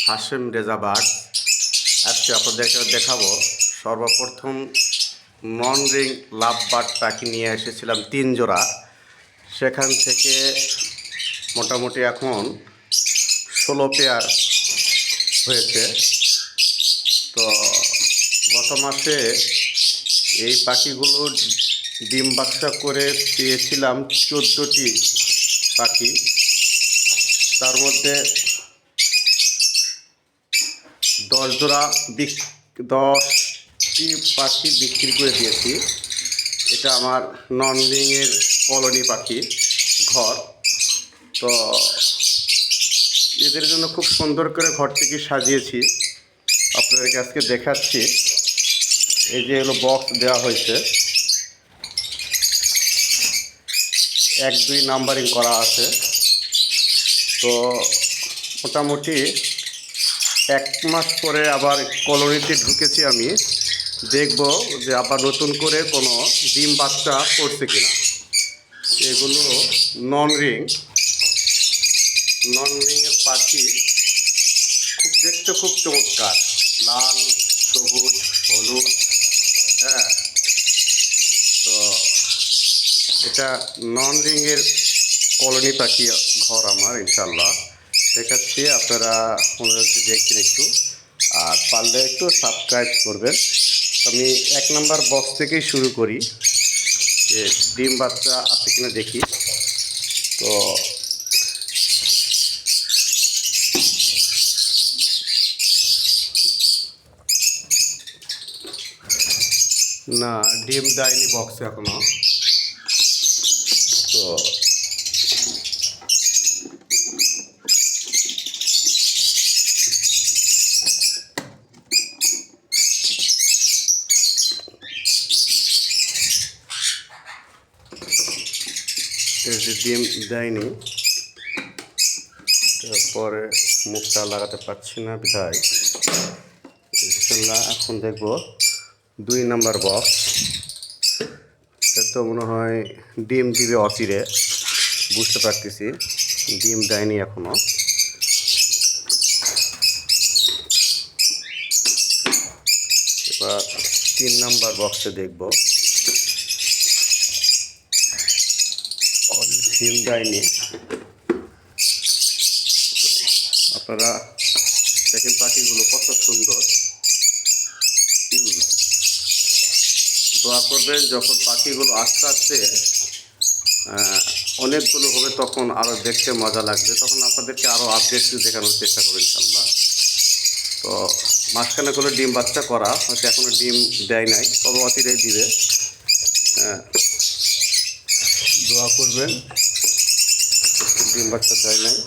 Hashem Reza bird. আজকে আপনাদেরকে দেখাবো সর্বপ্রথম নন রিং লাভ বার্ড পাখি নিয়ে এসেছিলাম 3 জোড়া। সেখান থেকে মোটামুটি এখন 16 পেয়ার হয়েছে। তো গত মাসে এই পাখিগুলো ডিম বাচ্চা করে পেয়েছিলাম 14টি পাখি। তার মধ্যে 10টি পাখি বিক্রি করে দিয়েছি। এটা আমার নন রিংয়ের কলোনি পাখি ঘর। তো এদের জন্য খুব সুন্দর করে ঘরটিকে সাজিয়েছি, আপনাদেরকে আজকে দেখাচ্ছি। এই যে হলো বক্স দেওয়া হয়েছে, 1-2 নাম্বারিং করা আছে। তো মোটামুটি 1 মাস পরে আবার কলোনিতে ঢুকেছি আমি, দেখব যে আবার নতুন করে কোনো ডিম বাচ্চা করছে কিনা। এগুলো নন রিংয়ের পাখি, দেখতে খুব চমৎকার, লাল, সবুজ, হলুদ। হ্যাঁ, তো এটা নন রিংয়ের কলোনি পাখি ঘর আমার, ইনশাল্লাহ দেখাচ্ছি। আপনারা অনুরোধ দেখছেন একটু, আর পারলে একটু সাবস্ক্রাইব করবেন। আমি 1 নাম্বার বক্স থেকেই শুরু করি, যে ডিম বাচ্চা আছে কিনা দেখি। তো না, ডিম দেয়নি বক্সে এখনো। তো ডিম দেয়নি, তারপরে মুখটা লাগাতে পারছি না বিধায়। ইনশাল্লাহ এখন দেখব 2 নাম্বার বক্স। এটা তো মনে হয় ডিম দিবে অচিরে, বুঝতে পারতেছি। ডিম দেয়নি এখনো। এবার 3 নাম্বার বক্সে দেখব, ডিম দেয়নি। আপনারা দেখেন পাখিগুলো কত সুন্দর। দোয়া করবেন, যখন পাখিগুলো আস্তে আস্তে অনেকগুলো হবে তখন আরও দেখতে মজা লাগবে, তখন আপনাদেরকে আরও আপডেট দেখানোর চেষ্টা করবেন ইনশাল্লাহ। তো মাঝখানেগুলো ডিম বাচ্চা করা হয়তো এখনও ডিম দেয় নাই, তবে অচিরেই দিবে। হ্যাঁ, দোয়া করবেন, ডিম বাচ্চা দেয় নাই।